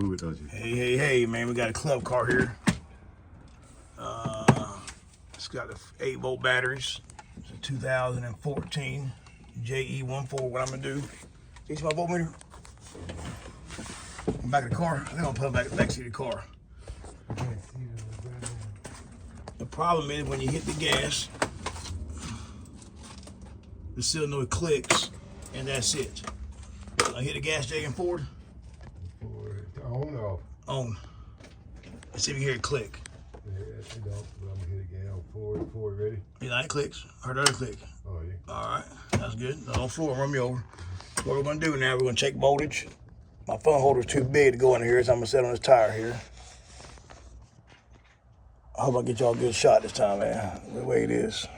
Hey, man, we got a club car here. It's got the 8-volt batteries. It's a 2014 JE14. What I'm gonna do, see my voltmeter? I'm back in the car. I think I'll put it back in the back seat of the car. The problem is when you hit the gas, the solenoid clicks, and that's it. I hit the gas, Jay, and forward. On or off? On. Let's see if you hear it click. Yeah, it don't, but I'm gonna hit it again. On forward, ready? Yeah, that clicks. Heard that click. Oh, yeah. All right, that's good. On floor, run me over. What we're gonna do now, we're gonna check voltage. My phone holder's too big to go in here, so I'm gonna sit on this tire here. I hope I get y'all a good shot this time, man. The way it is.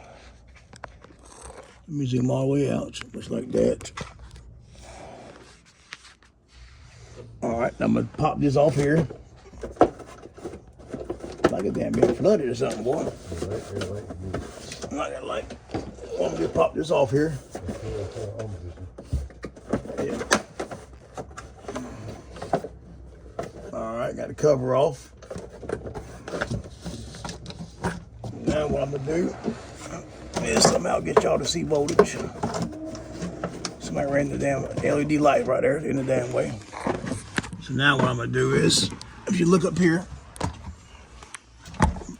Let me zoom all the way out, just like that. All right, I'm gonna pop this off here. Like it's damn being flooded or something, boy. Not that light. I'm gonna just pop this off here. Yeah. All right, got the cover off. Now what I'm gonna do is somehow get y'all to see voltage. Somebody ran the damn LED light right there in the damn way. So now what I'm gonna do is, if you look up here,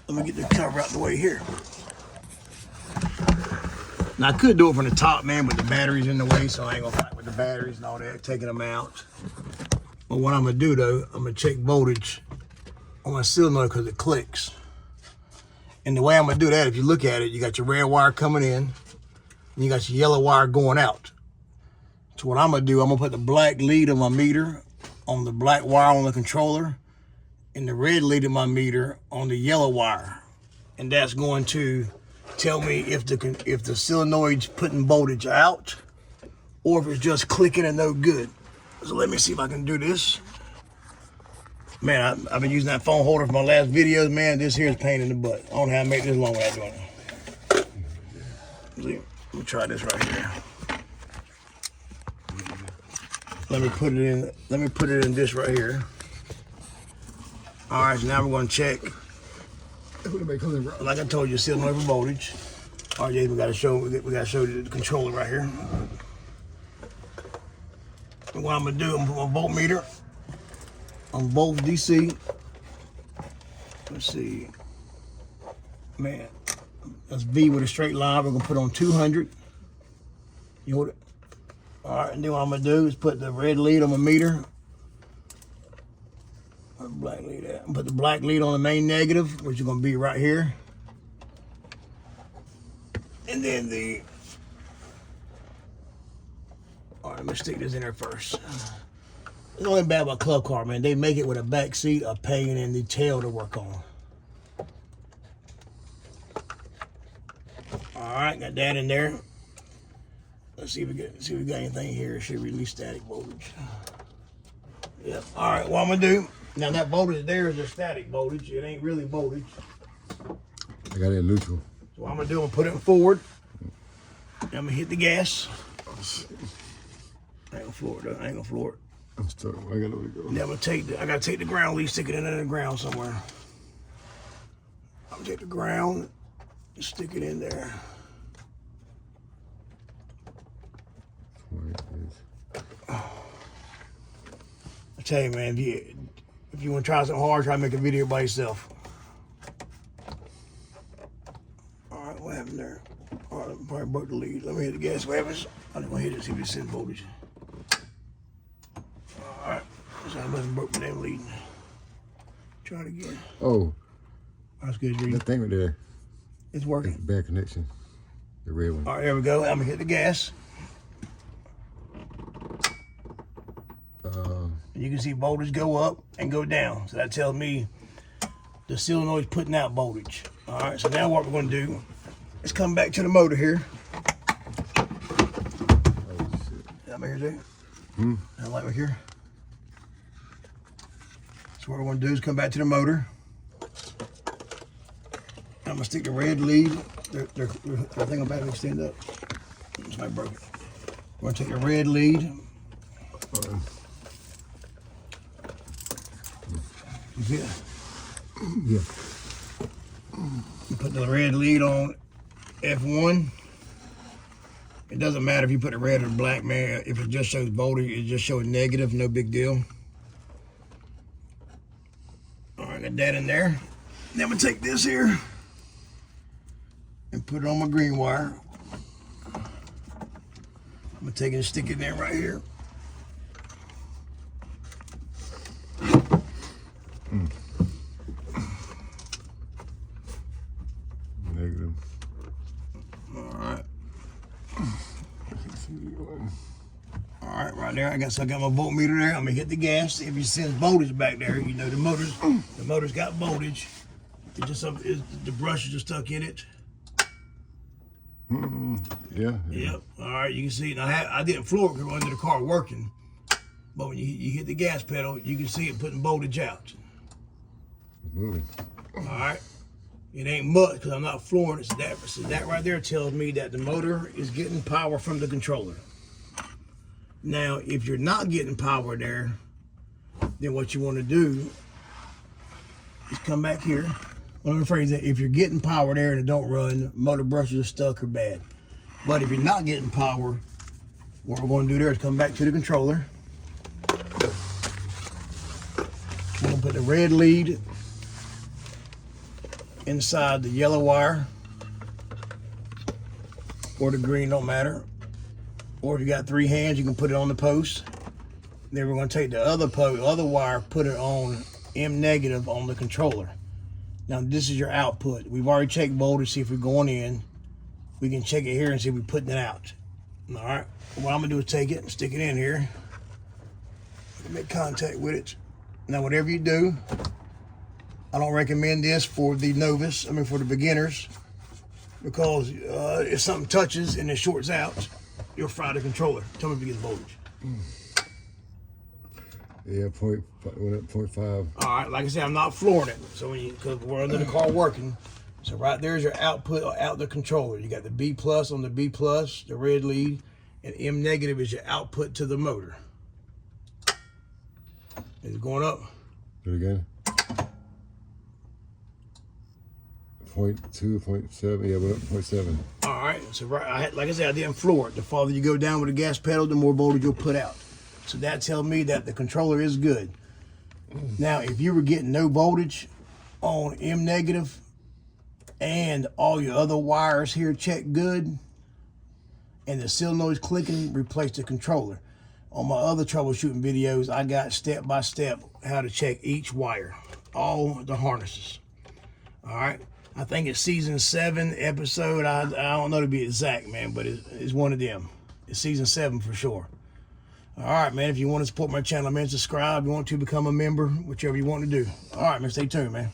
let me get the cover out the way here. Now I could do it from the top, man, but the battery's in the way, so I ain't gonna fight with the batteries and all that, taking them out. But what I'm gonna do though, I'm gonna check voltage on my solenoid because it clicks. And the way I'm gonna do that, if you look at it, you got your red wire coming in, and you got your yellow wire going out. So what I'm gonna do, I'm gonna put the black lead of my meter on the black wire on the controller, and the red lead of my meter on the yellow wire. And that's going to tell me if the solenoid's putting voltage out or if it's just clicking and no good. So let me see if I can do this. Man, I've been using that phone holder for my last videos, man. This here is a pain in the butt. I don't know how to make this long without doing it. Let me try this right here. Let me put it in this right here. All right, so now we're gonna check. Like I told you, solenoid for voltage. All right, we gotta show the controller right here. And what I'm gonna do, I'm gonna put my voltmeter on both DC. Let's see, man, that's V with a straight line. We're gonna put on 200. You hold it. All right, and then what I'm gonna do is put the red lead on my meter. Where's the black lead at? Put the black lead on the main negative, which is gonna be right here. And then all right, let me stick this in there first. The only bad about Club Car, man, they make it with a back seat a pain in the tail to work on. All right, got that in there. Let's see if we got anything here. It should release static voltage. Yep. All right, what I'm gonna do now, that voltage there is a static voltage. It ain't really voltage. I got it in neutral. So what I'm gonna do, I'm gonna put it in forward. I'm gonna hit the gas. I ain't gonna floor it though. I ain't gonna floor it. I'm stuck. I gotta let it go. Then I gotta take the ground lead, stick it in the ground somewhere. I'm gonna take the ground and stick it in there. I tell you, man, if you want to try something hard, try to make a video by yourself. All right, what happened there? All right, I probably broke the lead. Let me hit the gas. What happens? I'm gonna hit it, see if it sends voltage. All right, so I must have broke the damn lead. Try it again. Oh, that's good. that thing right there. It's working. It's bad connection. The red one. All right, there we go. I'm gonna hit the gas. You can see voltage go up and go down. So that tells me the solenoid's putting out voltage. All right, so now what we're gonna do is come back to the motor here. Oh, shit. That right here, that light right here. So what we're gonna do is come back to the motor. I'm gonna stick the red lead. I think I'm about to extend up. It's not broken. We're gonna take the red lead. Yeah. Yeah. You put the red lead on F1. It doesn't matter if you put the red or black, man. If it just shows voltage, it just shows negative, no big deal. All right, got that in there. Then I'm gonna take this here and put it on my green wire. I'm gonna take it and stick it in there right here. Negative. All right. All right, right there. I got my voltmeter there. I'm gonna hit the gas. If you sense voltage back there, you know the motor's got voltage. It's just the brushes are stuck in it. Yeah. Yep. All right, you can see. Now I didn't floor it because we're under the car working. But when you hit the gas pedal, you can see it putting voltage out. Moving. All right. It ain't much because I'm not flooring it. So that right there tells me that the motor is getting power from the controller. Now, if you're not getting power there, then what you want to do is come back here. Let me rephrase that. If you're getting power there and it don't run, motor brushes are stuck or bad. But if you're not getting power, what we're going to do there is come back to the controller. We're going to put the red lead inside the yellow wire, or the green, don't matter. Or if you got 3 hands, you can put it on the post. Then we're going to take the other wire, put it on M negative on the controller. Now this is your output. We've already checked voltage, see if we're going in. We can check it here and see if we're putting it out. All right, what I'm gonna do is take it and stick it in here. Make contact with it. Now whatever you do, I don't recommend this for the novice, for the beginners, because if something touches and it shorts out, you'll fry the controller. Tell me if you get voltage. Yeah, went up 0.5. All right, like I said, I'm not flooring it, so because we're under the car working. So right there's your output out the controller. You got the B plus on the B plus, the red lead, and M negative is your output to the motor. Is it going up? Do it again. 0.2, 0.7. Yeah, went up 0.7. All right. So like I said, I didn't floor it. The farther you go down with the gas pedal, the more voltage you'll put out. So that tells me that the controller is good. Now, if you were getting no voltage on M negative and all your other wires here check good and the solenoid's clicking, replace the controller. On my other troubleshooting videos, I got step by step how to check each wire, all the harnesses. All right. I think it's season 7 episode. I don't know to be exact, man, but it's one of them. It's season 7 for sure. All right, man. If you want to support my channel, man, subscribe. You want to become a member, whichever you want to do. All right, man. Stay tuned, man.